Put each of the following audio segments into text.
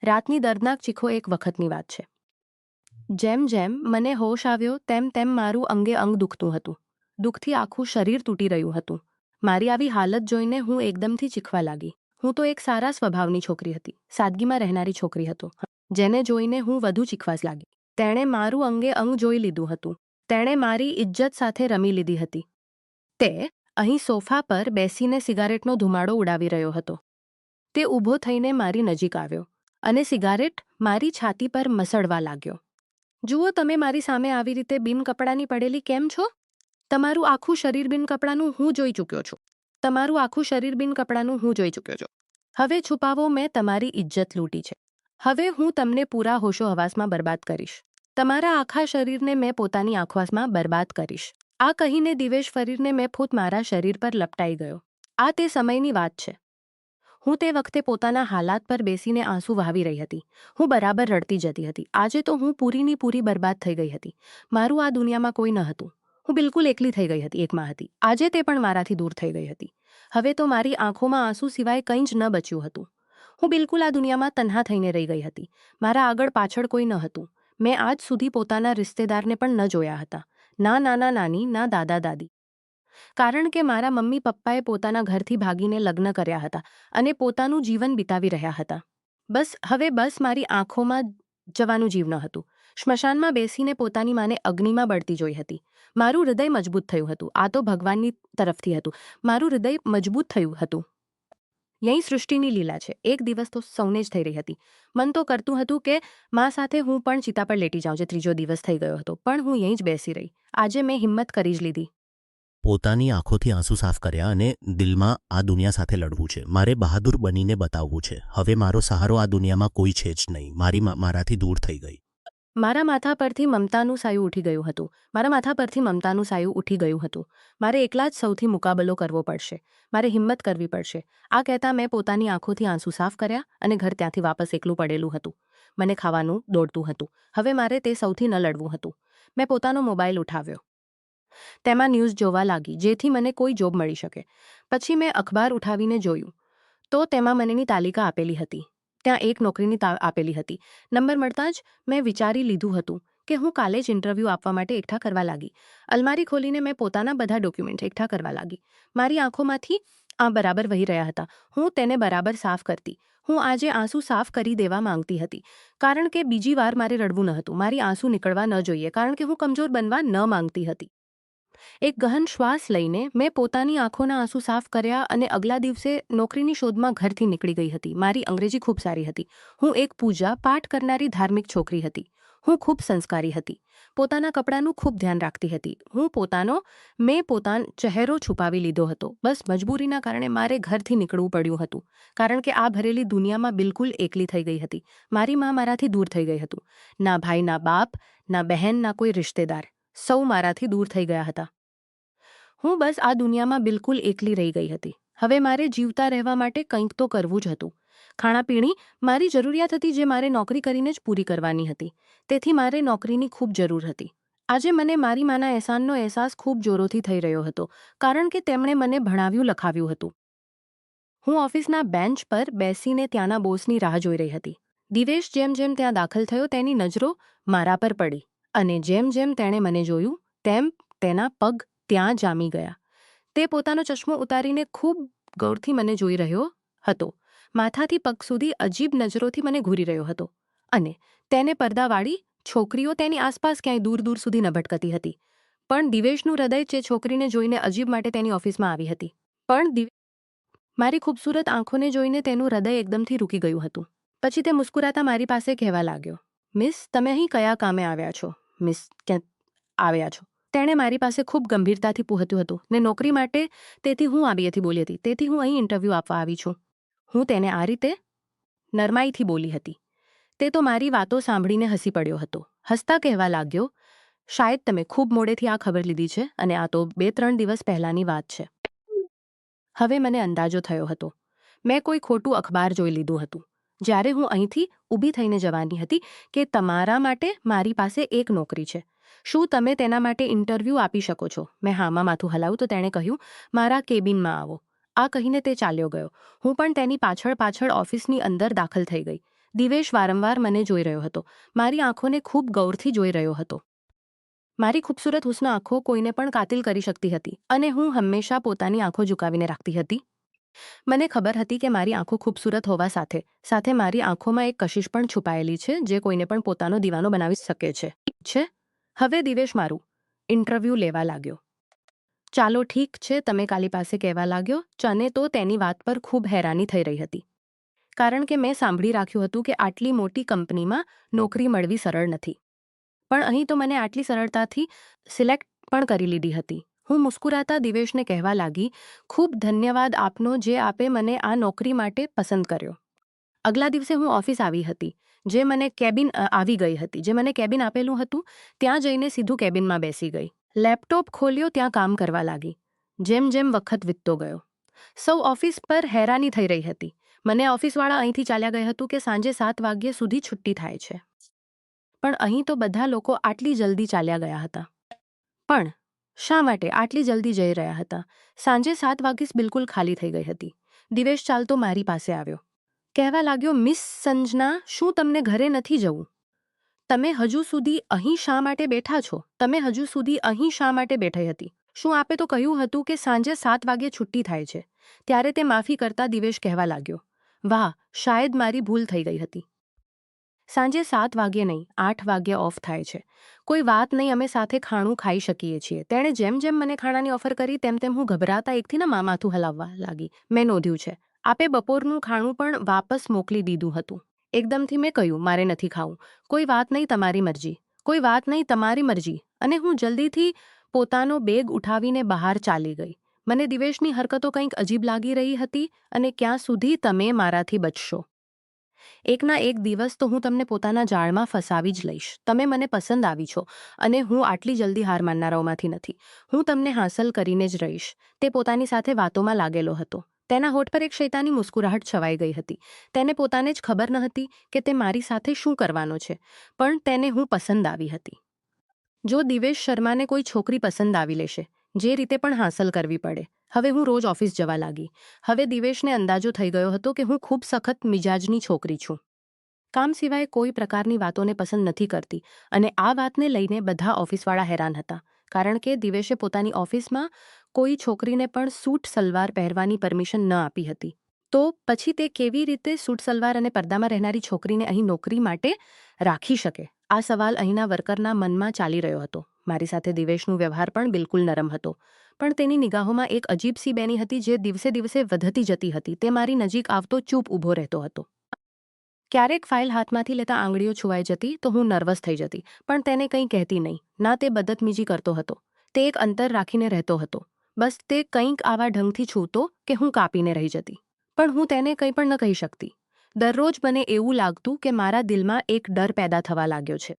રાતની દર્દનાક ચીખો એક વખતની વાત છે. જેમ જેમ મને હોશ આવ્યો તેમ તેમ મારું અંગે અંગ દુખતું હતું. દુઃખથી આખું શરીર તૂટી રહ્યું હતું. મારી આવી હાલત જોઈને હું એકદમથી ચીખવા લાગી. હું તો એક સારા સ્વભાવની છોકરી હતી, સાદગીમાં રહેનારી છોકરી હતો, જેને જોઈને હું વધુ ચીખવા લાગી. તેણે મારું અંગે અંગ જોઈ લીધું હતું. તેણે મારી ઇજ્જત સાથે રમી લીધી હતી. તે અહીં સોફા પર બેસીને સિગારેટનો ધુમાડો ઉડાવી રહ્યો હતો. તે ઊભો થઈને મારી નજીક આવ્યો અને સિગારેટ મારી છાતી પર મસળવા લાગ્યો. જુઓ, તમે મારી સામે આવી રીતે બિનકપડાની પડેલી કેમ છો? તમારું આખું શરીર બિનકપડાનું હું જોઈ ચૂક્યો છું. તમારું આખું શરીર બિનકપડાનું હું જોઈ ચૂક્યો છું. હવે છુપાવો, મેં તમારી ઇજ્જત લૂંટી છે. હવે હું તમને પૂરા હોશો હવાસમાં બરબાદ કરીશ. તમારા આખા શરીરને મેં પોતાની આંખવાસમાં બરબાદ કરીશ. આ કહીને દિવેશ ફરીને મેં ફૂટ મારા શરીર પર લપટાઈ ગયો. આ તે સમયની વાત છે. હું તે વખતે પોતાના હાલાત પર બેસીને આંસુ વહાવી રહી હતી. હું બરાબર રડતી જતી હતી. આજે તો હું પૂરીની પૂરી બરબાદ થઈ ગઈ હતી. મારું આ દુનિયામાં કોઈ ન હતું. હું બિલકુલ એકલી થઈ ગઈ હતી, એકમાં હતી. આજે તે પણ મારાથી દૂર થઈ ગઈ હતી. હવે તો મારી આંખોમાં આંસુ સિવાય કંઈ જ ન બચ્યું હતું. હું બિલકુલ આ દુનિયામાં તન્હા થઈને રહી ગઈ હતી. મારા આગળ પાછળ કોઈ ન હતું. મેં આજ સુધી પોતાના રિશ્તેદારને પણ ન જોયા હતા. ના નાના નાની, ના દાદા દાદી. કારણ કે મારા મમ્મી પપ્પાએ પોતાના ઘરથી ભાગીને લગ્ન કર્યા હતા અને પોતાનું જીવન વિતાવી રહ્યા હતા. બસ મારી આંખોમાં જવાનું જીવ ન હતું. સ્મશાનમાં બેસીને પોતાની માને અગ્નિમાં બળતી જોઈ હતી. મારું હૃદય મજબૂત થયું હતું. આ તો ભગવાનની તરફથી હતું. મારું હૃદય મજબૂત થયું હતું. યહીં સૃષ્ટિની લીલા છે. એક દિવસ તો સૌને જ થઈ રહી હતી. મન તો કરતું હતું કે મા સાથે હું પણ ચિતા પર લેટી જાઉં. જે ત્રીજો દિવસ થઈ ગયો હતો, પણ હું યહીં જ બેસી રહી. આજે મેં હિંમત કરી જ લીધી. પોતાની આંખોથી આંસુ સાફ કર્યા અને દિલમાં આ દુનિયા સાથે લડવું છે. મારે બહાદુર બનીને બતાવવું છે. હવે મારો સહારો આ દુનિયામાં કોઈ છે જ નહીં. મારાથી દૂર થઈ ગઈ. મારા માથા પરથી મમતાનું સાયું ઉઠી ગયું હતું. મારે એકલા જ સૌથી મુકાબલો કરવો પડશે. મારે હિંમત કરવી પડશે. આ કહેતા મેં પોતાની આંખોથી આંસુ સાફ કર્યા અને ઘર ત્યાંથી વાપસ એકલું પડેલું હતું. મને ખાવાનું દોડતું હતું. હવે મારે તે સૌથી ન લડવું હતું. મેં પોતાનો મોબાઈલ ઉઠાવ્યો. તેમાં ન્યૂઝ જોવા લાગી, જેથી મને કોઈ જોબ મળી શકે. પછી મેં અખબાર ઉઠાવીને જોયું તો તેમાં મનેની તાલિકા આપેલી હતી. ત્યાં એક નોકરીની આપેલી હતી. નંબર મળતા જ મેં વિચારી લીધું હતું કે હું કાલે જ ઇન્ટરવ્યૂ આપવા માટે એકઠા કરવા લાગી. અલમારી ખોલીને મેં પોતાના બધા ડોક્યુમેન્ટ એકઠા કરવા લાગી. મારી આંખોમાંથી બરાબર વહી રહ્યા હતા. હું તેને બરાબર સાફ કરતી. હું આજે આંસુ સાફ કરી દેવા માંગતી હતી. કારણ કે બીજી વાર મારે રડવું ન હતું. મારી આંસુ નીકળવા ન જોઈએ, કારણ કે હું કમજોર બનવા ન માંગતી હતી. એક ગહન શ્વાસ લઈને મેં પોતાની આંખોના આંસુ સાફ કર્યા અને અગલા દિવસે નોકરીની શોધમાં ઘરથી નીકળી ગઈ હતી. મારી અંગ્રેજી ખૂબ સારી હતી. હું એક પૂજા પાઠ કરનારી ધાર્મિક છોકરી હતી. હું ખૂબ સંસ્કારી હતી. પોતાના કપડાનું ખૂબ ધ્યાન રાખતી હતી. મેં પોતાનો ચહેરો છુપાવી લીધો હતો. બસ મજબૂરીના કારણે મારે ઘરથી નીકળવું પડ્યું હતું. કારણ કે આ ભરેલી દુનિયામાં બિલકુલ એકલી થઈ ગઈ હતી. મારી મા મારાથી દૂર થઈ ગઈ હતું. ના ભાઈ, ના બાપ, ના બહેન, ના કોઈ રિશ્તેદાર. સૌ મારાથી દૂર થઈ ગયા હતા. હું બસ આ દુનિયામાં બિલકુલ એકલી રહી ગઈ હતી. હવે મારે જીવતા રહેવા માટે કંઈક તો કરવું જ હતું. ખાણાપીણી મારી જરૂરિયાત હતી, જે મારે નોકરી કરીને જ પૂરી કરવાની હતી. તેથી મારે નોકરીની ખૂબ જરૂર હતી. આજે મને મારી માના એહસાનનો અહેસાસ ખૂબ જોરોથી થઈ રહ્યો હતો, કારણ કે તેમણે મને ભણાવ્યું, લખાવ્યું હતું. હું ઓફિસના બેન્ચ પર બેસીને ત્યાંના બોસની રાહ જોઈ રહી હતી. દિવેશ જેમ જેમ ત્યાં દાખલ થયો તેની નજરો મારા પર પડી અને જેમ જેમ તેણે મને જોયું તેમ તેના પગ ત્યાં જામી ગયા. તે પોતાનો ચશ્મો ઉતારીને ખૂબ ગૌરથી મને જોઈ રહ્યો હતો. માથાથી પગ સુધી અજીબ નજરોથી મને ઘૂરી રહ્યો હતો અને તેને પડદાવાળી છોકરીઓ તેની આસપાસ ક્યાંય દૂર દૂર સુધી ન ભટકતી હતી. પણ દિવેશનું હૃદય જે છોકરીને જોઈને અજીબ માટે તેની ઓફિસમાં આવી હતી. પણ મારી ખૂબસૂરત આંખોને જોઈને તેનું હૃદય એકદમથી રૂકી ગયું હતું. પછી તે મુસ્કુરાતા મારી પાસે કહેવા લાગ્યો, મિસ, તમે અહીં કયા કામે આવ્યા છો? મિસ, ક્યાં આવ્યા છો? તેણે મારી પાસે ખૂબ ગંભીરતાથી પૂછ્યું હતું ને નોકરી માટે. તેથી હું બોલી હતી. તેથી હું અહીં ઇન્ટરવ્યૂ આપવા આવી છું. હું તેને આ રીતે નરમાઈથી બોલી હતી. તે તો મારી વાતો સાંભળીને હસી પડ્યો હતો. હસતા કહેવા લાગ્યો, શાયદ તમે ખૂબ મોડેથી આ ખબર લીધી છે અને આ તો 2-3 દિવસ પહેલાંની વાત છે. હવે મને અંદાજો થયો હતો. મેં કોઈ ખોટું અખબાર જોઈ લીધું હતું. જ્યારે હું અહીંથી ઊભી થઈને જવાની હતી કે તમારા માટે મારી પાસે એક નોકરી છે. શું તમે તેના માટે ઇન્ટરવ્યૂ આપી શકો છો? મેં હામાં માથું હલાવ્યું તો તેણે કહ્યું, મારા કેબિનમાં આવો. આ કહીને તે ચાલ્યો ગયો. હું પણ તેની પાછળ ઓફિસની અંદર દાખલ થઈ ગઈ. દિવેશ વારંવાર મને જોઈ રહ્યો હતો. મારી આંખોને ખૂબ ગૌરથી જોઈ રહ્યો હતો. મારી ખૂબસૂરત હુસ્ન આંખો કોઈને પણ કાતિલ કરી શકતી હતી અને હું હંમેશા પોતાની આંખો ઝુકાવીને રાખતી હતી. મને ખબર હતી કે મારી આંખો ખૂબસૂરત હોવા સાથે સાથે મારી આંખોમાં એક કશિશ પણ છુપાયેલી છે જે કોઈને પણ પોતાનો દીવાનો બનાવી શકે છે. હવે દિવેશ મારું ઇન્ટરવ્યૂ લેવા લાગ્યો. ચાલો ઠીક છે, તમે કાલી પાસે કહેવા લાગ્યો. ચને તો તેની વાત પર ખૂબ હેરાની થઈ રહી હતી. કારણ કે મેં સાંભળી રાખ્યું હતું કે આટલી મોટી કંપનીમાં નોકરી મળવી સરળ નથી. પણ અહીં તો મને આટલી સરળતાથી સિલેક્ટ પણ કરી લીધી હતી. હું મુસ્કુરાતા દિવેશને કહેવા લાગી, ખૂબ ધન્યવાદ આપનો જે આપે મને આ નોકરી માટે પસંદ કર્યો. અગલા દિવસે હું ઓફિસ આવી હતી. જે મને કેબિન આપેલું હતું ત્યાં જઈને સીધું કેબિનમાં બેસી ગઈ. લેપટોપ ખોલ્યો, ત્યાં કામ કરવા લાગી. જેમ જેમ વખત વીતતો ગયો, સૌ ઓફિસ પર હેરાની થઈ રહી હતી. મને ઓફિસવાળા અહીંથી ચાલ્યા ગયા હતું કે સાંજે 7 વાગ્યે સુધી છુટ્ટી થાય છે. પણ અહીં તો બધા લોકો આટલી જલ્દી ચાલ્યા ગયા હતા. પણ શા માટે આટલી જલ્દી જઈ રહ્યા હતા? સાંજે 7 વાગ્યે બિલકુલ ખાલી થઈ ગઈ હતી. દિવેશ ચાલતો મારી પાસે આવ્યો. કહેવા લાગ્યો, મિસ સંજના, શું તમને ઘરે નથી જવું? તમે હજુ સુધી અહીં શા માટે બેઠા છો? તમે હજુ સુધી અહીં શા માટે બેઠી હતી? શું આપે તો કહ્યું હતું કે સાંજે 7 વાગ્યે છુટ્ટી થાય છે? ત્યારે તે માફી કરતા દિવેશ કહેવા લાગ્યો, વાહ, શાયદ મારી ભૂલ થઈ ગઈ હતી. સાંજે 7 વાગ્યે નહીં, 8 વાગ્યે ઓફ થાય છે. કોઈ વાત નહીં, અમે સાથે ખાણું ખાઈ શકીએ છીએ. તેણે જેમ જેમ મને ખાણાની ઓફર કરી તેમ તેમ હું ગભરાતા એકથી માથું હલાવવા લાગી. મેં નોંધ્યું છે, આપે બપોરનું ખાણું પણ વાપસ મોકલી દીધું હતું. એકદમથી મેં કહ્યું, મારે નથી ખાવું. કોઈ વાત નહીં, તમારી મરજી. કોઈ વાત નહીં, તમારી મરજી. અને હું જલ્દીથી પોતાનો બેગ ઉઠાવીને બહાર ચાલી ગઈ. મને દિવેશની હરકતો કંઈક અજીબ લાગી રહી હતી અને ક્યાં સુધી તમે મારાથી બચશો? એકના એક દિવસ તો હું તમને પોતાના જાળમાં ફસાવી જ લઈશ. તમે મને પસંદ આવી છો અને હું આટલી જલ્દી હાર માનનારાઓમાંથી નથી. હું તમને હાંસલ કરીને જ રહીશ. તે પોતાની સાથે વાતોમાં લાગેલો હતો. તેના હોઠ પર એક શૈતાની મુસ્કુરાહટ છવાઈ ગઈ હતી. તેને પોતાને જ ખબર ન હતી કે તે મારી સાથે શું કરવાનો છે, પણ તેને હું પસંદ આવી હતી. જો દિવેશ શર્માને કોઈ છોકરી પસંદ આવી લેશે, જે રીતે પણ હાંસલ કરવી પડે. હવે હું રોજ ઓફિસ જવા લાગી. હવે દિવેશને અંદાજો થઈ ગયો હતો કે હું ખૂબ સખત મિજાજની છોકરી છું. કામ સિવાય કોઈ પ્રકારની વાતોને પસંદ નથી કરતી અને આ વાતને લઈને બધા ઓફિસવાળા હેરાન હતા. કારણ કે દિવેશે પોતાની ઓફિસમાં કોઈ છોકરીને પણ સૂટ સલવાર પહેરવાની પરમિશન ન આપી હતી. તો પછી તે કેવી રીતે સૂટ સલવાર અને પડદામાં રહેનારી છોકરીને અહીં નોકરી માટે રાખી શકે? આ સવાલ અહીંના વર્કરના મનમાં ચાલી રહ્યો હતો. મારી સાથે દિવેશનો વ્યવહાર પણ બિલકુલ નરમ હતો. પણ તેની નિગાહોમાં એક અજીબ સી બેની હતી જે દિવસે દિવસે વધતી જતી હતી. તે મારી નજીક આવતો ચૂપ ઊભો રહેતો હતો. ક્યારેક ફાઇલ હાથમાંથી લેતા આંગળીઓ છુવાઈ જતી તો હું નર્વસ થઈ જતી, પણ તેને કંઈ કહેતી નહીં. ના તે બદતમીજી કરતો હતો. તે એક અંતર રાખીને રહેતો હતો. બસ તે કંઈક આવા ઢંગથી છૂતો કે હું કાપીને રહી જતી. પણ હું તેને કંઈ પણ ન કહી શકતી. દરરોજ મને એવું લાગતું કે મારા દિલમાં એક ડર પેદા થવા લાગ્યો છે.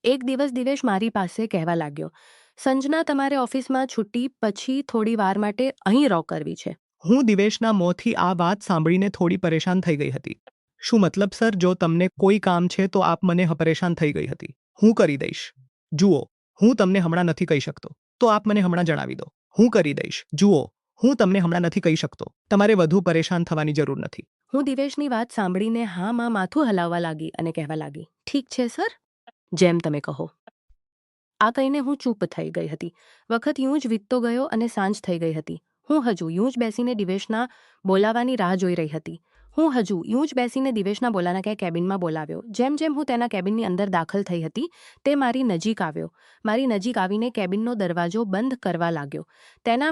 એક દિવસ દિવેશ મારી પાસે કહેવા લાગ્યો, સંજના, તમારે ઓફિસમાં છુટ્ટી પછી થોડી વાર માટે અહીં રોક કરવી છે. હું દિવેશના મોંથી આ વાત સાંભળીને થોડી પરેશાન થઈ ગઈ હતી. શું મતલબ સર, જો તમને કોઈ કામ છે તો આપ મને પરેશાન થઈ ગઈ હતી. હું કરી દઈશ. જુઓ, હું તમને હમણાં નથી કહી શકતો, તો આપ મને હમણાં જણાવી દો. હું કરી દઈશ. જુઓ, હું તમને હમણાં નથી કહી શકતો. તમારે વધુ પરેશાન થવાની જરૂર નથી. હું દિવેશની વાત સાંભળીને હામાં માથું હલાવવા લાગી અને કહેવા લાગી, ઠીક છે સર, જેમ તમે કહો. આ કહીને હું ચૂપ થઈ ગઈ હતી. વખત યું જ વીતતો ગયો અને સાંજ થઈ ગઈ હતી. હું હજુ યું જ બેસીને દિવેશના બોલાવાની રાહ જોઈ રહી હતી. કેબિનમાં બોલાવ્યો. જેમ જેમ હું તેના કેબિનની અંદર દાખલ થઈ હતી, તે મારી નજીક આવ્યો. મારી નજીક આવીને કેબિનનો દરવાજો બંધ કરવા લાગ્યો. તેના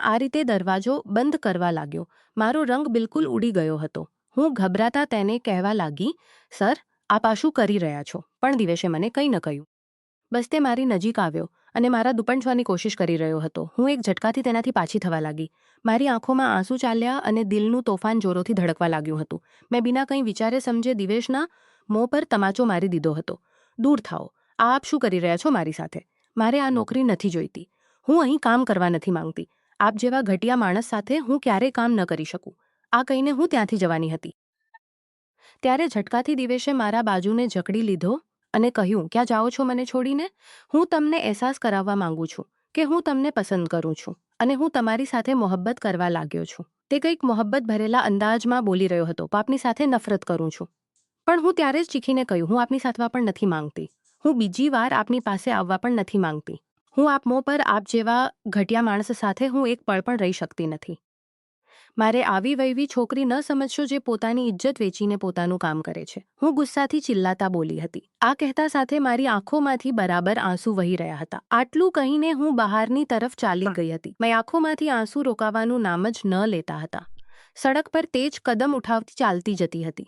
આ રીતે દરવાજો બંધ કરવા લાગ્યો. મારો રંગ બિલકુલ ઉડી ગયો હતો. હું ગભરાતા તેને કહેવા લાગી, સર, આપ આ શું કરી રહ્યા છો? પણ દિવેશે મને કંઈ ન કહ્યું. બસ તે મારી નજીક આવ્યો અને મારા દુપણછવાની કોશિશ કરી રહ્યો હતો. હું એક ઝટકાથી તેનાથી પાછી થવા લાગી. મારી આંખોમાં આંસુ ચાલ્યા અને દિલનું તોફાન જોરોથી ધડકવા લાગ્યું હતું. મેં બિના કંઈ વિચારે સમજે દિવેશના મોં પર તમાચો મારી દીધો હતો. દૂર થાઓ, આપ શું કરી રહ્યા છો મારી સાથે? મારે આ નોકરી નથી જોઈતી. હું અહીં કામ કરવા નથી માંગતી. આપ જેવા ઘટિયા માણસ સાથે હું ક્યારેય કામ ન કરી શકું. આ કહીને હું ત્યાંથી જવાની હતી. ત્યારે ઝટકાથી દિવેશે મારા બાજુને જકડી લીધો અને કહ્યું, ક્યાં જાઓ છો મને છોડીને? હું તમને અહેસાસ કરાવવા માંગુ છું કે હું તમને પસંદ કરું છું અને હું તમારી સાથે મોહબ્બત કરવા લાગ્યો છું. તે કંઈક મોહબ્બત ભરેલા અંદાજમાં બોલી રહ્યો હતો. આપની સાથે નફરત કરું છું. પણ હું ત્યારે જ ચીખીને કહ્યું, હું આપની સાથે પણ નથી માંગતી. હું બીજી વાર આપની પાસે આવવા પણ નથી માંગતી. હું આપ મોં પર આપ જેવા ઘટિયા માણસ સાથે હું એક પળ પણ રહી શકતી નથી. મારે આવી વયવી છોકરી ન સમજશો જે પોતાની ઇજ્જત વેચીને પોતાનું કામ કરે છે. હું ગુસ્સાથી ચિલ્લાતા બોલી હતી. આ કહેતા સાથે મારી આંખોમાંથી બરાબર આંસુ વહી રહ્યા હતા. આટલું કહીને હું બહારની તરફ ચાલી ગઈ હતી. મેં આંખોમાંથી આંસુ રોકાવાનું નામ જ ન લેતા હતા. સડક પર તેજ કદમ ઉઠાવતી ચાલતી જતી હતી.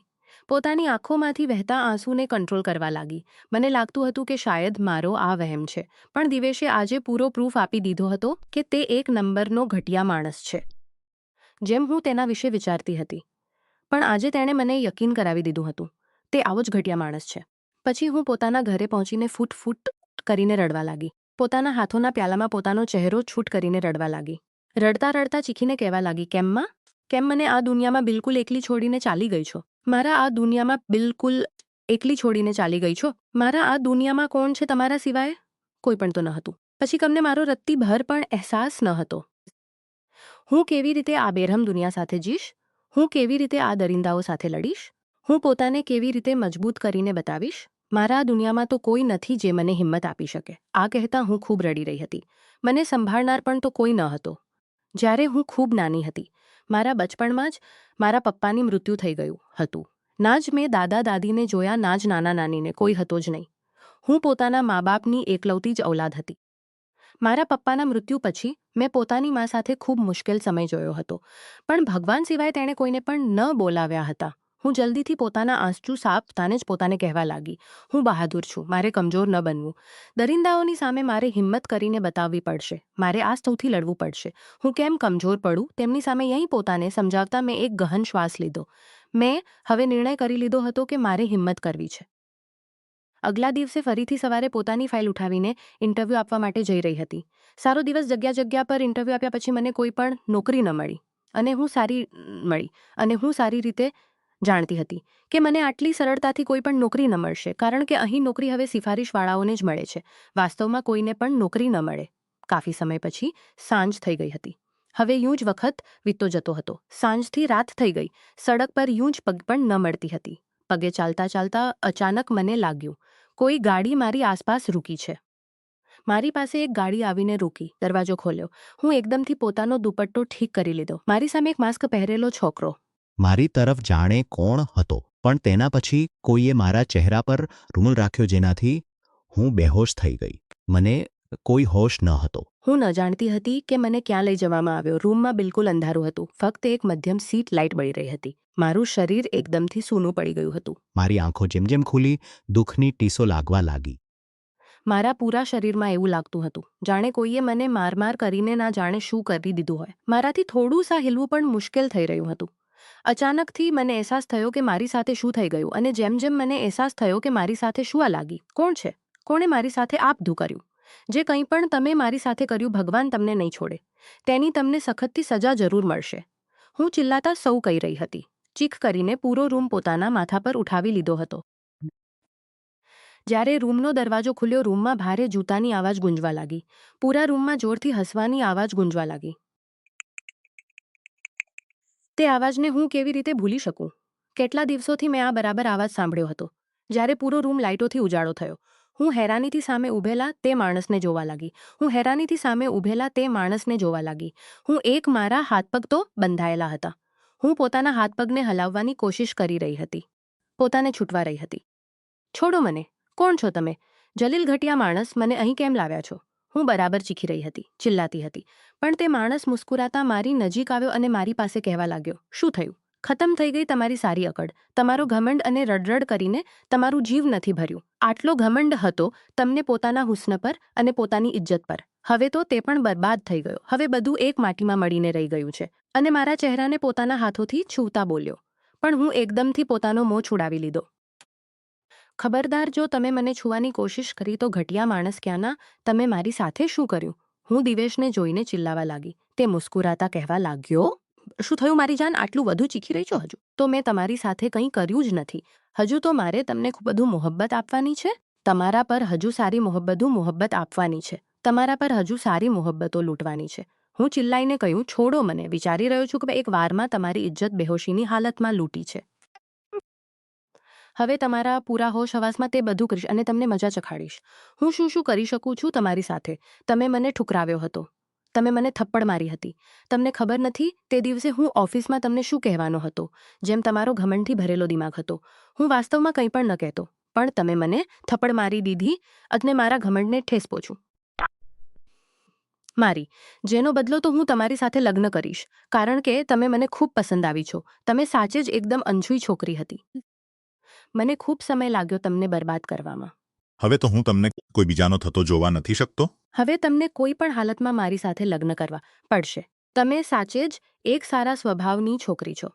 પોતાની આંખોમાંથી વહેતા આંસુને કંટ્રોલ કરવા લાગી. મને લાગતું હતું કે શાયદ મારો આ વહેમ છે, પણ દિવેશે આજે પૂરો પ્રૂફ આપી દીધો હતો કે તે એક નંબરનો ઘટિયા માણસ છે. જેમ હું તેના વિશે વિચારતી હતી, પણ આજે તેણે મને યકીન કરાવી દીધું હતું. તે આવો જ ઘટિયા માણસ છે. પછી હું પોતાના ઘરે પહોંચીને ફૂટ ફૂટ કરીને રડવા લાગી. પોતાના હાથોના પ્યાલામાં પોતાનો ચહેરો છૂટ કરીને રડવા લાગી. રડતા રડતા ચીખીને કહેવા લાગી, કેમ મને આ દુનિયામાં બિલકુલ એકલી છોડીને ચાલી ગઈ છો? મારા આ દુનિયામાં બિલકુલ એકલી છોડીને ચાલી ગઈ છો? મારા આ દુનિયામાં કોણ છે તમારા સિવાય? કોઈ પણ તો ન હતું. પછી તમને મારો રત્તીભર પણ અહેસાસ ન હતો. હું કેવી રીતે આ બેરહમ દુનિયા સાથે જીશ? હું કેવી રીતે આ દરિંદાઓ સાથે લડીશ? હું પોતાને કેવી રીતે મજબૂત કરીને બતાવીશ? મારા આ દુનિયામાં તો કોઈ નથી જે મને હિંમત આપી શકે. આ કહેતા હું ખૂબ રડી રહી હતી. મને સંભાળનાર પણ તો કોઈ ન હતો. જ્યારે હું ખૂબ નાની હતી, મારા બચપણમાં જ મારા પપ્પાની મૃત્યુ થઈ ગયું હતું. ના જ મેં દાદા દાદીને જોયા, ના જ નાના નાનીને. કોઈ હતો જ નહીં. હું પોતાના મા બાપની એકલવતી જ ઔલાદ હતી. મારા પપ્પાના મૃત્યુ પછી મેં પોતાની મા સાથે ખૂબ મુશ્કેલ સમય જોયો હતો, પણ ભગવાન સિવાય તેણે કોઈને પણ ન બોલાવ્યા હતા. હું જલ્દીથી પોતાના આંસુ સાફતાને જ પોતાને કહેવા લાગી, હું બહાદુર છું, મારે કમજોર ન બનવું. દરિંદાઓની સામે મારે હિંમત કરીને બતાવવી પડશે. મારે આ સૌથી લડવું પડશે. હું કેમ કમજોર પડું તેમની સામે યહીં પોતાને સમજાવતા મેં એક ગહન શ્વાસ લીધો. મેં હવે નિર્ણય કરી લીધો હતો કે મારે હિંમત કરવી છે. અગલા દિવસે ફરીથી સવારે પોતાની ફાઇલ ઉઠાવીને ઇન્ટરવ્યૂ આપવા માટે જઈ રહી હતી. સારો દિવસ. જગ્યા પર ઇન્ટરવ્યૂ આપ્યા પછી મને કોઈ પણ નોકરી ન મળી અને હું સારી રીતે જાણતી હતી કે મને આટલી સરળતાથી કોઈ પણ નોકરી ન મળશે, કારણ કે અહીં નોકરી હવે સિફારિશવાળાઓને જ મળે છે. વાસ્તવમાં કોઈને પણ નોકરી ન મળે. કાફી સમય પછી સાંજ થઈ ગઈ હતી. હવે યું જ વખત વીતતો જતો હતો. સાંજથી રાત થઈ ગઈ. સડક પર યું જ પગ પણ ન મળતી હતી. પગે ચાલતા ચાલતા અચાનક મને લાગ્યું કોઈ ગાડી મારી આસપાસ રૂકી છે. મારી પાસે એક ગાડી આવીને રૂકી. દરવાજો ખોલ્યો. હું એકદમથી પોતાનો દુપટ્ટો ઠીક કરી લીધો. મારી સામે એક માસ્ક પહેરેલો છોકરો મારી તરફ જાણે કોણ હતો, પણ તેના પછી કોઈએ મારા ચહેરા પર રૂમાલ રાખ્યો, જેનાથી હું બેહોશ થઈ ગઈ. મને કોઈ હોશ ન હતો. હું ન જાણતી હતી કે મને ક્યાં લઈ જવામાં આવ્યો. રૂમમાં બિલકુલ અંધારું હતું. ફક્ત એક મધ્યમ સીટ લાઇટ બળી રહી હતી. મારું શરીર એકદમથી સૂનું પડી ગયું હતું. મારી આંખો જેમ જેમ ખુલી, દુઃખની ટીસો લાગવા લાગી. મારા પૂરા શરીરમાં એવું લાગતું હતું જાણે કોઈએ મને માર કરીને ના જાણે શું કરી દીધું હોય. મારાથી થોડું સા હિલવું પણ મુશ્કેલ થઈ રહ્યું હતું. અચાનકથી મને અહેસાસ થયો કે મારી સાથે શું થઈ ગયું, અને જેમ જેમ મને અહેસાસ થયો કે મારી સાથે શું આ લાગી. કોણ છે? કોણે મારી સાથે આ બધું કર્યું? જે કંઈ પણ તમે મારી સાથે કર્યું, ભગવાન તમને નહીં છોડે. તેની તમને સખતથી સજા જરૂર મળશે. હું ચિલ્લાતા સૌ કહી રહી હતી. ચીખ કરીને પૂરો રૂમ પોતાના માથા પર ઉઠાવી લીધો હતો. જ્યારે રૂમનો દરવાજો ખુલ્યો, રૂમમાં ભારે જૂતાની આવાજ ગુંજવા લાગી. પૂરા રૂમમાં જોરથી હસવાની આવાજ ગુંજવા લાગી. તે આવાજને હું કેવી રીતે ભૂલી શકું? કેટલા દિવસોથી મેં આ બરાબર આવાજ સાંભળ્યો હતો. જ્યારે પૂરો રૂમ લાઇટોથી ઉજાળો થયો, હું હેરાનીથી સામે ઊભેલા તે માણસને જોવા લાગી. હું એક મારા હાથ પગ તો બંધાયેલા હતા. હું પોતાના હાથ પગને હલાવવાની કોશિશ કરી રહી હતી, પોતાને છૂટવા રહી હતી. છોડો મને. કોણ છો તમે? જલીલ ઘટિયા માણસ, મને અહીં કેમ લાવ્યા છો? હું બરાબર ચીખી રહી હતી, ચિલ્લાતી હતી. પણ તે માણસ મુસ્કુરાતા મારી નજીક આવ્યો અને મારી પાસે કહેવા લાગ્યો, શું થયું? ખતમ થઈ ગઈ તમારી સારી અકડ. તમારો ઘમંડ અને રડરડ કરીને તમારું જીવ નથી ભર્યું. આટલો ઘમંડ હતો તમને પોતાના હુસ્ન પર અને પોતાની ઇજ્જત પર. હવે તો તે પણ બરબાદ થઈ ગયો. હવે બધું એક માટીમાં મળીને રહી ગયું છે. અને મારા ચહેરાને પોતાના હાથોથી છૂતા બોલ્યો. પણ હું એકદમથી પોતાનો મોં છોડાવી લીધો. ખબરદાર, જો તમે મને છૂવાની કોશિશ કરી તો ઘટિયા માણસ ક્યાંના, તમે મારી સાથે શું કર્યું? હું દિવેશને જોઈને ચિલ્લાવા લાગી. તે મુસ્કુરાતા કહેવા લાગ્યો, શું થયું મારી જાન? આટલું વધુ ચીખી રહી છો હજુ? તો મેં તમારી સાથે કંઈ કર્યું જ નથી. હજુ તો મારે તમને ખૂબ બધું મોહબ્બત આપવાની છે. તમારા પર હજુ સારી મોહબ્બત આપવાની છે. તમારા પર હજુ સારી મોહબ્બતો લૂંટવાની છે. હું ચિલ્લાઈને કહ્યું, છોડો મને. વિચારી રહ્યો છું કે એક વારમાં તમારી ઇજ્જત બેહોશીની હાલતમાં લૂંટી છે. હવે તમારા પૂરા હોશ હવાસમાં તે બધું કરીશ અને તમને મજા ચખાડીશ. હું શું શું કરી શકું છું તમારી સાથે. તમે મને ઠુકરાવ્યો હતો. તમે મને થપ્પડ મારી હતી. તમને ખબર નથી તે દિવસે હું ઓફિસમાં તમને શું કહેવાનો હતો. જેમ તમારો ઘમંડથી ભરેલો દિમાગ હતો. હું વાસ્તવમાં કંઈ પણ ન કહેતો, પણ તમે મને થપ્પડ મારી દીધી અને મારા ઘમંડને ઠેસ પહોંચું મારી, જેનો બદલો તો હું તમારી સાથે લગ્ન કરીશ, કારણ કે તમે મને ખૂબ પસંદ આવી છો. તમે સાચે જ એકદમ અનછુઈ છોકરી હતી. મને ખૂબ સમય લાગ્યો તમને બરબાદ કરવામાં. હવે તો હું તમને કોઈ બીજાનો થતો જોવા નથી શકતો. હવે તમને કોઈ પણ હાલતમાં મારી સાથે લગ્ન કરવા પડશે. તમે સાચે જ એક સારા સ્વભાવની છોકરી છો.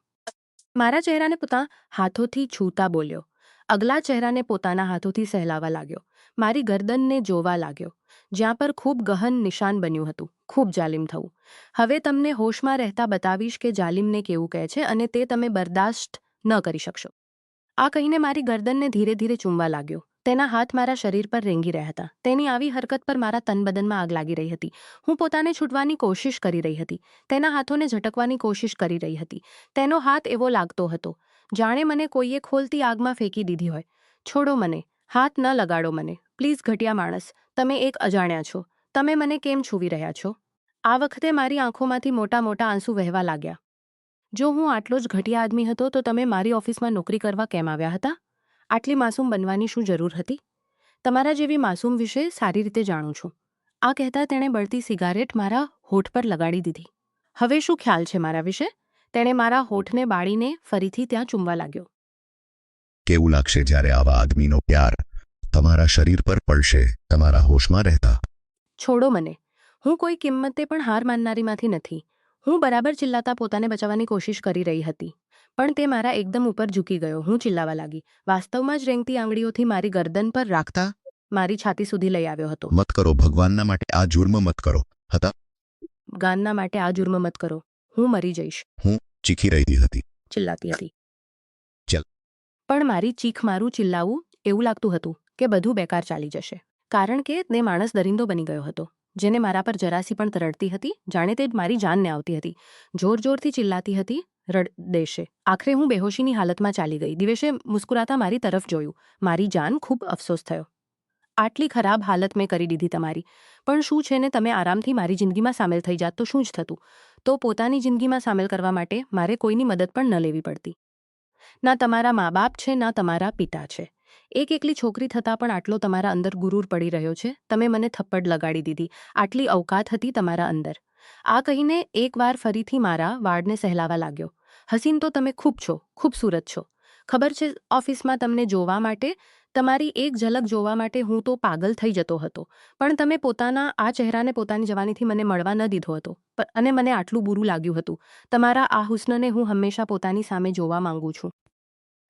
મારા ચહેરાને પોતાના હાથોથી છૂતા બોલ્યો. અગલા ચહેરાને પોતાના હાથોથી સહેલાવા લાગ્યો. મારી ગરદનને જોવા લાગ્યો, જ્યાં પર ખૂબ ગહન નિશાન બન્યું હતું. ખૂબ જાલિમ થવું. હવે તમને હોશમાં રહેતા બતાવીશ કે જાલિમને કેવું કહે છે અને તે તમે બરદાસ્ત ન કરી શકશો. આ કહીને મારી ગરદનને ધીરે ધીરે ચૂમવા લાગ્યો. તેના હાથ મારા શરીર પર રેંગી રહ્યા હતા. તેની આવી હરકત પર મારા તનબદનમાં આગ લાગી રહી હતી. હું પોતાને છૂટવાની કોશિશ કરી રહી હતી. તેના હાથોને ઝટકવાની કોશિશ કરી રહી હતી. તેનો હાથ એવો લાગતો હતો જાણે મને કોઈએ ખોલતી આગમાં ફેંકી દીધી હોય. છોડો મને. હાથ ન લગાડો મને. પ્લીઝ ઘટિયા માણસ. તમે એક અજાણ્યા છો. તમે મને કેમ છૂવી રહ્યા છો? આ વખતે મારી આંખોમાંથી મોટા મોટા આંસુ વહેવા લાગ્યા. જો હું આટલો જ ઘટિયા આદમી હતો તો તમે મારી ઓફિસમાં નોકરી કરવા કેમ આવ્યા હતા? આટલી માસૂમ બનવાની શું જરૂર હતી? તમારા જેવી માસૂમ વિશે સારી રીતે જાણું છું. આ કહેતા તેણે બળતી સિગારેટ મારા હોઠ પર લગાડી દીધી. હવે શું ખ્યાલ છે મારા વિશે? તેણે મારા હોઠને બાળીને ફરીથી ત્યાં ચૂમવા લાગ્યો. કેવું લાગશે જ્યારે આવા આદમીનો પ્યાર તમારા શરીર પર પડશે, તમારા હોશમાં રહેતા? છોડો મને. હું કોઈ કિંમતે પણ હાર માનનારીમાંથી નથી. હું બરાબર ચિલ્લાતા પોતાને બચાવવાની કોશિશ કરી રહી હતી, પણ તે મારા એકદમ ઉપર ઝૂકી ગયો. હું ચિલ્લાવા લાગી. વાસ્તવમાં જ રેંગતી આંગળીઓથી મારી ગરદન પર રાખતા મારી છાતી સુધી લઈ આવ્યો હતો. મત કરો, ભગવાનના માટે આ જુર્મ મત કરો. હતા ગાનના માટે આ જુર્મ મત કરો. હું મરી જઈશ. હું ચીખી રહી હતી. ચિલ્લાતી હતી. ચલ. પણ મારી ચીખ, મારું ચિલ્લાવું એવું લાગતું હતું કે બધું બેકાર ચાલી જશે, કારણ કે તે માણસ દરિંદો બની ગયો હતો, જેને મારા પર જરાસી પણ તરડતી હતી, જાણે તે મારી જાનને આવતી હતી. જોર જોરથી ચિલ્લાતી હતી, રડદેશે. આખરે હું બેહોશીની હાલતમાં ચાલી ગઈ. દિવેશે મુસ્કુરાતા મારી તરફ જોયું. મારી જાન, ખૂબ અફસોસ થયો. આટલી ખરાબ હાલત મેં કરી દીધી તમારી. પણ શું છે ને, તમે આરામથી મારી જિંદગીમાં સામેલ થઈ જાત તો શું જ થતું? તો પોતાની જિંદગીમાં સામેલ કરવા માટે મારે કોઈની મદદ પણ ન લેવી પડતી. ના તમારા મા બાપ છે, ના તમારા પિતા છે. એક એકલી છોકરી થતાં પણ આટલો તમારા અંદર ગુરૂર પડી રહ્યો છે. તમે મને થપ્પડ લગાડી દીધી. આટલી અવકાત હતી તમારા અંદર. આ કહીને એકવાર ફરીથી મારા વાળને સહેલાવા લાગ્યો. હસીન તો તમે ખૂબ છો, ખૂબસૂરત છો. ખબર છે, ઓફિસમાં તમને જોવા માટે, તમારી એક ઝલક જોવા માટે હું તો પાગલ થઈ જતો હતો. પણ તમે પોતાના આ ચહેરાને પોતાની જવાનીથી મને મળવા ન દીધો હતો અને મને આટલું બુરું લાગ્યું હતું. તમારા આ હુસ્નને હું હંમેશા પોતાની સામે જોવા માંગુ છું.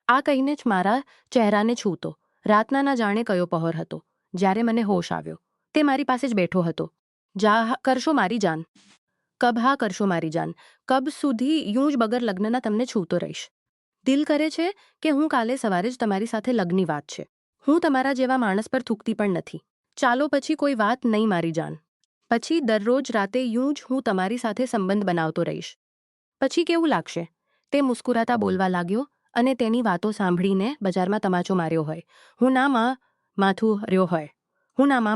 આ કહીને જ મારા ચહેરાને છૂતો. રાતના ના જાણે કયો પહોર હતો જ્યારે મને હોશ આવ્યો. તે મારી પાસે જ બેઠો હતો. જા કરશો મારી જાન? કબ હા કરશો મારી જાન? કબ સુધી યું જ બગર લગ્નના તમને છૂતો રહીશ? દિલ કરે છે કે હું કાલે સવારે જ તમારી સાથે લગ્નની વાત છે. હું તમારા જેવા માણસ પર થૂકતી પણ નથી. ચાલો પછી કોઈ વાત નહીં મારી જાન. પછી દરરોજ રાતે યું જ હું તમારી સાથે સંબંધ બનાવતો રહીશ. પછી કેવું લાગશે? તે મુસ્કુરાતા બોલવા લાગ્યો અને તેની વાતો સાંભળીને બજારમાં તમાચો માર્યો હોય. હું ના માં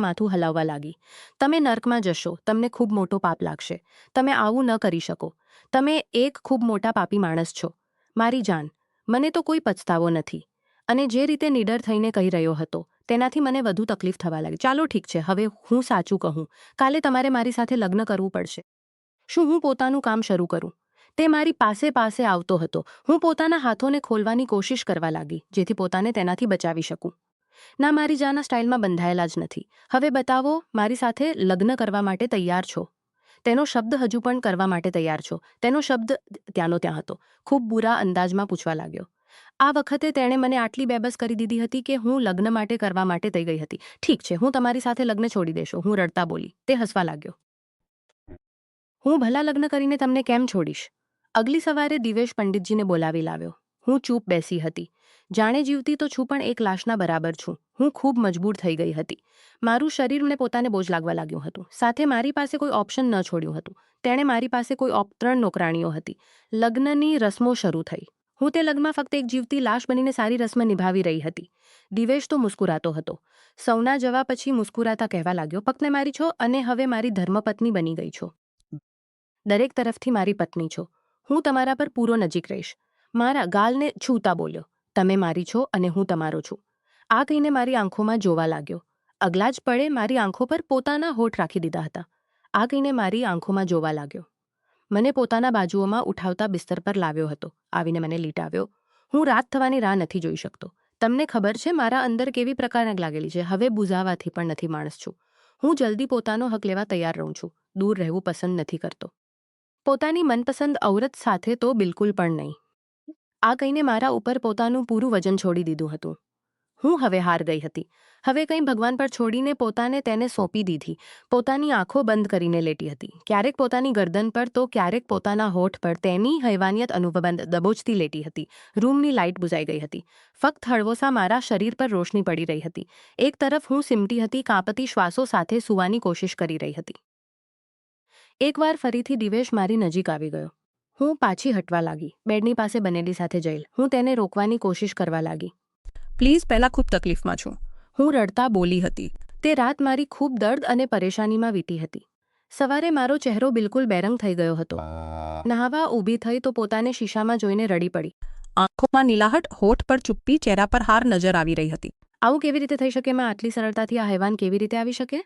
માથું હલાવવા લાગી. તમે નર્કમાં જશો. તમને ખૂબ મોટો પાપ લાગશે. તમે આવું ન કરી શકો. તમે એક ખૂબ મોટા પાપી માણસ છો. મારી જાન, મને તો કોઈ પછતાવો નથી. અને જે રીતે નીડર થઈને કહી રહ્યો હતો તેનાથી મને વધુ તકલીફ થવા લાગી. ચાલો ઠીક છે, હવે હું સાચું કહું. કાલે તમારે મારી સાથે લગ્ન કરવું પડશે. શું હું પોતાનું કામ શરૂ કરું? તે મારી પાસે આવતો હતો. હું પોતાના હાથોને ખોલવાની કોશિશ કરવા લાગી, જેથી પોતાને તેનાથી બચાવી શકું. ના, મારી જાના સ્ટાઇલમાં બંધાયેલા જ નથી. હવે બતાવો, મારી સાથે લગ્ન કરવા માટે તૈયાર છો? તેનો શબ્દ હજુ પણ કરવા માટે તૈયાર છો? તેનો શબ્દ ત્યાંનો ત્યાં હતો. ખૂબ બુરા અંદાજમાં પૂછવા લાગ્યો. આ વખતે તેણે મને આટલી બેબસ કરી દીધી હતી કે હું લગ્ન માટે કરવા માટે થઈ ગઈ હતી. ઠીક છે, હું તમારી સાથે લગ્ન છોડી દેશો. હું રડતા બોલી. તે હસવા લાગ્યો. હું ભલા લગ્ન કરીને તમને કેમ છોડીશ? અગલી સવારે દિવેશ પંડિતજીને બોલાવી લાવ્યો. હું ચૂપ બેસી હતી. જાણે જીવતી તો છું પણ એક લાશના બરાબર છું. હું ખૂબ મજબૂર થઈ ગઈ હતી. મારું શરીર મને પોતાને બોજ લાગવા લાગ્યું હતું. સાથે મારી પાસે કોઈ ઓપ્શન ન છોડ્યું હતું. તેણે મારી પાસે કોઈ 3 નોકરાણીઓ હતી. લગ્નની રસમો શરૂ થઈ. હું તે લગ્નમાં ફક્ત એક જીવતી લાશ બનીને સારી રસમ નિભાવી રહી હતી. દિવેશ તો મુસ્કુરાતો હતો. સૌના જવા પછી મુસ્કુરાતા કહેવા લાગ્યો, પગને મારી છો અને હવે મારી ધર્મપત્ની બની ગઈ છો. દરેક તરફથી મારી પત્ની છો. હું તમારા પર પૂરો નજીક રહીશ. મારા ગાલને છૂતા બોલ્યો, તમે મારી છો અને હું તમારો છું. આ કહીને મારી આંખોમાં જોવા લાગ્યો. અગલા જ પળે મારી આંખો પર પોતાના હોઠ રાખી દીધા હતા. આ કહીને મારી આંખોમાં જોવા લાગ્યો. મને પોતાના બાજુઓમાં ઉઠાવતા બિસ્તર પર લાવ્યો હતો. આવીને મને લીટાવ્યો. હું રાત થવાની રાહ નથી જોઈ શકતો. તમને ખબર છે મારા અંદર કેવી પ્રકારની આગ લાગેલી છે. હવે બુઝાવાથી પણ નથી માણસ છું. હું જલ્દી પોતાનો હક લેવા તૈયાર રહું છું. દૂર રહેવું પસંદ નથી કરતો. પોતાની મનપસંદ ઔરત સાથે તો બિલકુલ પણ નહીં. આ કહીને મારા ઉપર પોતાનું પૂરું વજન છોડી દીધું હતું. હું હવે હાર ગઈ હતી. હવે કંઈ ભગવાન પર છોડીને પોતાને તેને સોંપી દીધી. પોતાની આંખો બંધ કરીને લેટી હતી. ક્યારેક પોતાની ગરદન પર તો ક્યારેક પોતાના હોઠ પર તેની હૈવાનિયત અનુભવ દબોચતી લેટી હતી. રૂમની લાઇટ બુઝાઈ ગઈ હતી. ફક્ત હળવોસા મારા શરીર પર રોશની પડી રહી હતી. એક તરફ હું સિમટી હતી, કાંપતી શ્વાસો સાથે સૂવાની કોશિશ કરી રહી હતી. એકવાર ફરીથી દિવેશ મારી નજીક આવી ગયો. હું પાછી હટવા લાગી. બેડની પાસે બનેલી સાથે જઈ હું તેને રોકવાની કોશિશ કરવા લાગી. પ્લીઝ, પહેલાં ખૂબ તકલીફમાં છું. હું રડતા બોલી હતી. તે રાત મારી ખૂબ દર્દ અને પરેશાનીમાં વીતી હતી. સવારે મારો ચહેરો બિલકુલ બેરંગ થઈ ગયો હતો. નહાવા ઊભી થઈ તો પોતાને શીશામાં જોઈને રડી પડી. આંખોમાં નીલાહટ, હોઠ પર ચુપ્પી, ચહેરા પર હાર નજર આવી રહી હતી. આવું કેવી રીતે થઈ શકે? મેં આટલી સરળતાથી આ હૈવાન કેવી રીતે આવી શકે?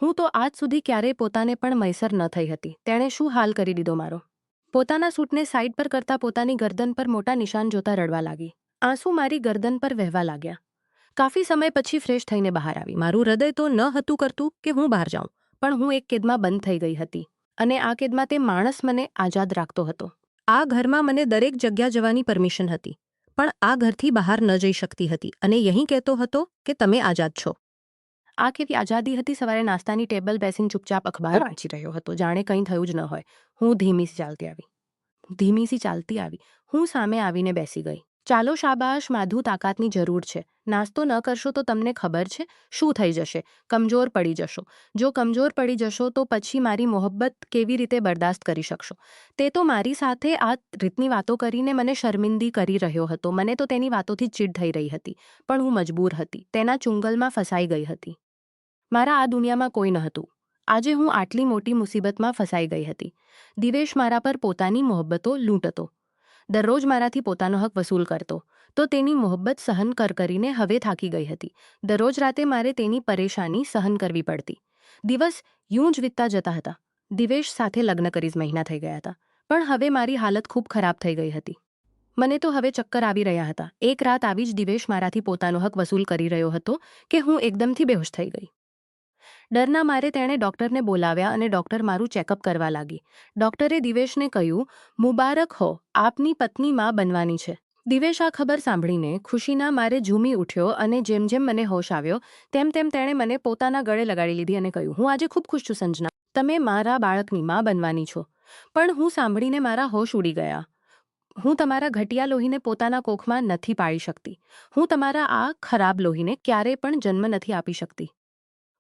હું તો આજ સુધી ક્યારેય પોતાને પણ મૈસર ન થઈ હતી. તેણે શું હાલ કરી દીધો મારો? પોતાના સૂટને સાઈડ પર કરતા પોતાની ગરદન પર મોટા નિશાન જોતા રડવા લાગી. આંસુ મારી ગરદન પર વહેવા લાગ્યા. કાફી સમય પછી ફ્રેશ થઈને બહાર આવી. મારું હૃદય તો ન હતું કરતું કે હું બહાર જાઉં, પણ હું એક કેદમાં બંધ થઈ ગઈ હતી. અને આ કેદમાં તે માણસ મને આઝાદ રાખતો હતો. આ ઘરમાં મને દરેક જગ્યા જવાની પરમિશન હતી, પણ આ ઘરથી બહાર ન જઈ શકતી હતી અને અહીં કહેતો હતો કે તમે આઝાદ છો. આ કેવી આઝાદી હતી? સવારે નાસ્તાની ટેબલ બેસીને ચૂપચાપ અખબાર વાંચી રહ્યો હતો, જાણે કંઈ થયું જ ન હોય. હું ધીમીસી ચાલતી આવી. હું સામે આવીને બેસી ગઈ. ચાલો શાબાશ, માધુ, તાકાતની જરૂર છે. નાસ્તો ન કરશો તો તમને ખબર છે શું થઈ જશે? કમજોર પડી જશો. જો કમજોર પડી જશો તો પછી મારી મોહબ્બત કેવી રીતે બરદાસ્ત કરી શકશો? તે તો મારી સાથે આ રીતની વાતો કરીને મને શર્મિંદી કરી રહ્યો હતો. મને તો તેની વાતોથી ચીડ થઈ રહી હતી, પણ હું મજબૂર હતી. તેના ચુંગલમાં ફસાઈ ગઈ હતી. મારા આ દુનિયામાં કોઈ ન હતું. આજે હું આટલી મોટી મુસીબતમાં ફસાઈ ગઈ હતી. દિવેશ મારા પર પોતાની મોહબ્બતો લૂંટતો. દરરોજ મારાથી પોતાનો હક વસૂલ કરતો. તો તેની મોહબ્બત સહન કરીને હવે થાકી ગઈ હતી. દરરોજ રાતે મારે તેની પરેશાની સહન કરવી પડતી. દિવસ યું જ વીતતા જતા હતા. દિવેશ સાથે લગ્ન કરી મહિના થઈ ગયા હતા, પણ હવે મારી હાલત ખૂબ ખરાબ થઈ ગઈ હતી. મને તો હવે ચક્કર આવી રહ્યા હતા. એક રાત આવી જ દિવેશ મારાથી પોતાનો હક વસૂલ કરી રહ્યો હતો કે હું એકદમથી બેહોશ થઈ ગઈ. ડરના મારે તેણે ડૉક્ટરને બોલાવ્યા અને ડૉક્ટર મારું ચેકઅપ કરવા લાગી. ડૉક્ટરે દિવેશને કહ્યું, મુબારક હો, આપની પત્ની માં બનવાની છે. દિવેશ આ ખબર સાંભળીને ખુશીના મારે ઝૂમી ઉઠ્યો અને જેમ જેમ મને હોશ આવ્યો તેમ તેમ તેણે મને પોતાના ગળે લગાડી લીધી અને કહ્યું, હું આજે ખૂબ ખુશ છું સંજના. તમે મારા બાળકની માં બનવાની છો. પણ હું સાંભળીને મારા હોશ ઉડી ગયા. હું તમારા ઘટિયા લોહીને પોતાના કોખમાં નથી પાળી શકતી. હું તમારા આ ખરાબ લોહીને ક્યારેય પણ જન્મ નથી આપી શકતી.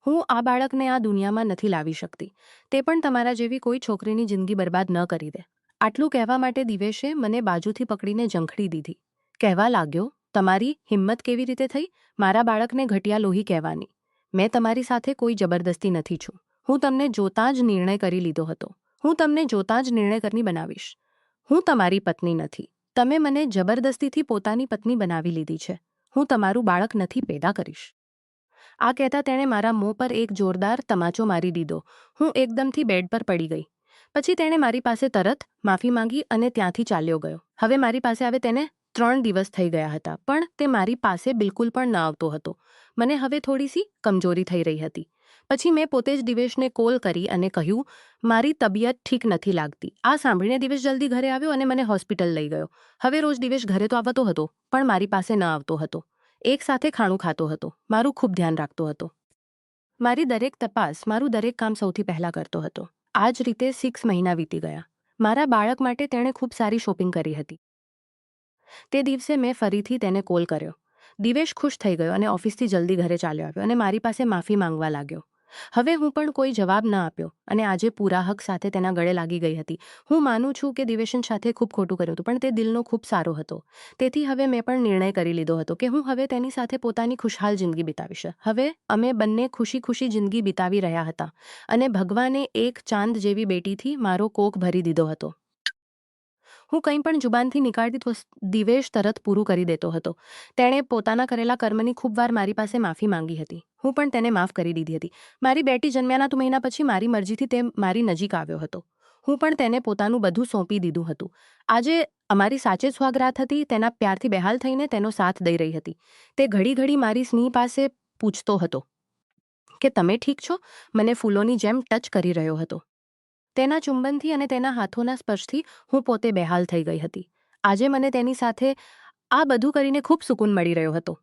હું આ બાળકને આ દુનિયામાં નથી લાવી શકતી. તે પણ તમારા જેવી કોઈ છોકરીની જિંદગી બરબાદ ન કરી દે. આટલું કહેવા માટે દિવેશે મને બાજુથી પકડીને ઝંખડી દીધી. કહેવા લાગ્યો, તમારી હિંમત કેવી રીતે થઈ મારા બાળકને ઘટિયા લોહી કહેવાની? મેં તમારી સાથે કોઈ જબરદસ્તી નથી છું. હું તમને જોતાં જ નિર્ણય કરી લીધો હતો. હું તમને જોતાં જ નિર્ણય કરી બનાવીશ. હું તમારી પત્ની નથી. તમે મને જબરદસ્તીથી પોતાની પત્ની બનાવી લીધી છે. હું તમારું બાળક નથી પેદા કરીશ. આ કહેતા તેણે મારા મોં પર એક જોરદાર તમાચો મારી દીધો. હું એકદમથી બેડ પર પડી ગઈ. પછી તેણે મારી પાસે તરત માફી માંગી અને ત્યાંથી ચાલ્યો ગયો. હવે મારી પાસે આવે તેને 3 દિવસ થઈ ગયા હતા, પણ તે મારી પાસે બિલકુલ પણ ન આવતો હતો. મને હવે થોડીસી કમજોરી થઈ રહી હતી. પછી મેં પોતે જ દિવેશને કોલ કરી અને કહ્યું, મારી તબિયત ઠીક નથી લાગતી. આ સાંભળીને દિવેશ જલ્દી ઘરે આવ્યો અને મને હોસ્પિટલ લઈ ગયો. હવે રોજ દિવેશ ઘરે તો આવતો હતો, પણ મારી પાસે ન આવતો હતો. એક સાથે ખાણું ખાતો હતો. મારું ખૂબ ધ્યાન રાખતો હતો. મારી દરેક તપાસ, મારું દરેક કામ સૌથી પહેલાં કરતો હતો. આ જ રીતે 6 મહિના વીતી ગયા. મારા બાળક માટે તેણે ખૂબ સારી શોપિંગ કરી હતી. તે દિવસે મેં ફરીથી તેને કોલ કર્યો. દિવેશ ખુશ થઈ ગયો અને ઓફિસથી જલ્દી ઘરે ચાલ્યો આવ્યો અને મારી પાસે માફી માંગવા લાગ્યો. હવે હું પણ કોઈ જવાબ ન આપ્યો અને આજે પૂરા હક સાથે તેના ગળે લાગી ગઈ હતી. હું માનું છું કે દિવેશન સાથે ખૂબ ખોટું કર્યું હતું, પણ તે દિલનો ખૂબ સારો હતો. તેથી હવે મેં પણ નિર્ણય કરી લીધો હતો કે હું હવે તેની સાથે પોતાની ખુશહાલ જિંદગી વિતાવીશ. હવે અમે બંને ખુશી ખુશી જિંદગી વિતાવી રહ્યા હતા અને ભગવાને એક ચાંદ જેવી બેટીથી મારો કોક ભરી દીધો હતો. હું કંઈ પણ જુબાનથી નીકાળતી તો દિવેશ તરત પૂરું કરી દેતો હતો. તેણે પોતાના કરેલા કર્મની ખૂબ વાર મારી પાસે માફી માંગી હતી. હું પણ તેને માફ કરી દીધી હતી. મારી બેટી જન્મ્યાના 2 મહિના પછી મારી મરજીથી તે મારી નજીક આવ્યો હતો. હું પણ તેને પોતાનું બધું સોંપી દીધું હતું. આજે અમારી સાચે સુહાગરાત હતી. તેના પ્યારથી બેહાલ થઈને તેનો સાથ દઈ રહી હતી. તે ઘડી ઘડી મારી સ્નેહ પાસે પૂછતો હતો કે તમે ઠીક છો? મને ફૂલોની જેમ ટચ કરી રહ્યો હતો. તેના ચુંબનથી અને તેના હાથોના સ્પર્શથી હું પોતે બેહાલ થઈ ગઈ હતી. આજે મને તેની સાથે આ બધું કરીને ખૂબ સુકૂન મળી રહ્યો હતો.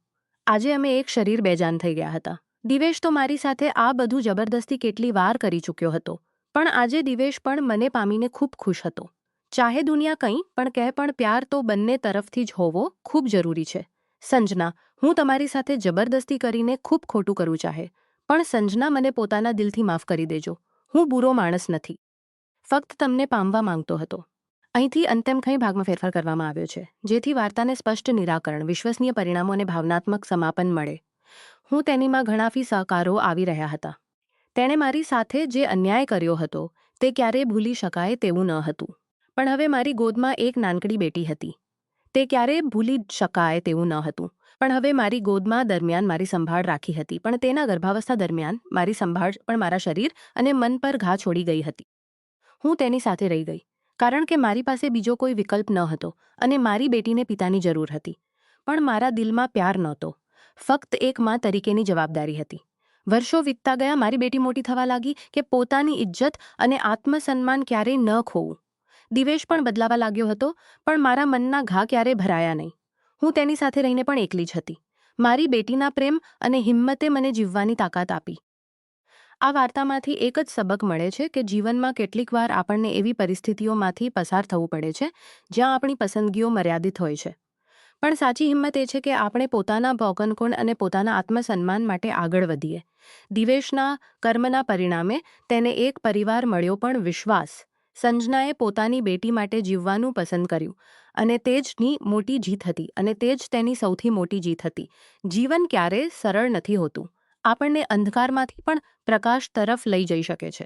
આજે અમે એક શરીર બેજાન થઈ ગયા હતા. દિવેશ તો મારી સાથે આ બધું જબરદસ્તી કેટલી વાર કરી ચૂક્યો હતો, પણ આજે દિવેશ પણ મને પામીને ખૂબ ખુશ હતો. ચાહે દુનિયા કંઈ પણ કહે, પણ પ્યાર તો બંને તરફથી જ હોવો ખૂબ જરૂરી છે. સંજના, હું તમારી સાથે જબરદસ્તી કરીને ખૂબ ખોટું કરવું ચાહે, પણ સંજના, મને પોતાના દિલથી માફ કરી દેજો. હું બુરો માણસ નથી, ફક્ત તમને પામવા માંગતો હતો. અહીંથી અંતિમ કંઈ ભાગમાં ફેરફાર કરવામાં આવ્યો છે, જેથી વાર્તાને સ્પષ્ટ નિરાકરણ, વિશ્વસનીય પરિણામો અને ભાવનાત્મક સમાપન મળે. હું તેનીમાં ઘણા સહકારો આવી રહ્યા હતા. તેણે મારી સાથે જે અન્યાય કર્યો હતો તે ક્યારેય ભૂલી શકાય તેવું ન હતું. પણ હવે મારી ગોદમાં એક નાનકડી બેટી હતી. તે ક્યારેય ભૂલી શકાય તેવું ન હતું. પણ હવે મારી ગોદમાં દરમિયાન મારી સંભાળ રાખી હતી, પણ તેના ગર્ભાવસ્થા દરમિયાન મારી સંભાળ પણ મારા શરીર અને મન પર ઘા છોડી ગઈ હતી. હું તેની સાથે રહી ગઈ, કારણ કે મારી પાસે બીજો કોઈ વિકલ્પ ન હતો અને મારી બેટીને પિતાની જરૂર હતી. પણ મારા દિલમાં પ્યાર નહોતો, ફક્ત એક મા તરીકેની જવાબદારી હતી. વર્ષો વીતતા ગયા. મારી બેટી મોટી થવા લાગી કે પોતાની ઇજ્જત અને આત્મસન્માન ક્યારેય ન ખોવું. દિવેશ પણ બદલાવા લાગ્યો હતો, પણ મારા મનના ઘા ક્યારેય ભરાયા નહીં. હું તેની સાથે રહીને પણ એકલી જ હતી. મારી બેટીના પ્રેમ અને હિંમતે મને જીવવાની તાકાત આપી. આ વાર્તામાંથી એક જ સબક મળે છે કે જીવનમાં કેટલીક વાર આપણને એવી પરિસ્થિતિઓમાંથી પસાર થવું પડે છે જ્યાં આપણી પસંદગીઓ મર્યાદિત હોય છે. પણ સાચી હિંમત એ છે કે આપણે પોતાના ભોગનકોણ અને પોતાના આત્મસન્માન માટે આગળ વધીએ. દિવેશના કર્મના પરિણામે તેને એક પરિવાર મળ્યો, પણ વિશ્વાસ. સંજનાએ પોતાની બેટી માટે જીવવાનું પસંદ કર્યું અને તે જની મોટી જીત હતી, અને તે જ તેની સૌથી મોટી જીત હતી. જીવન ક્યારેય સરળ નથી હોતું. આપણને અંધકારમાંથી પણ પ્રકાશ તરફ લઈ જઈ શકે છે.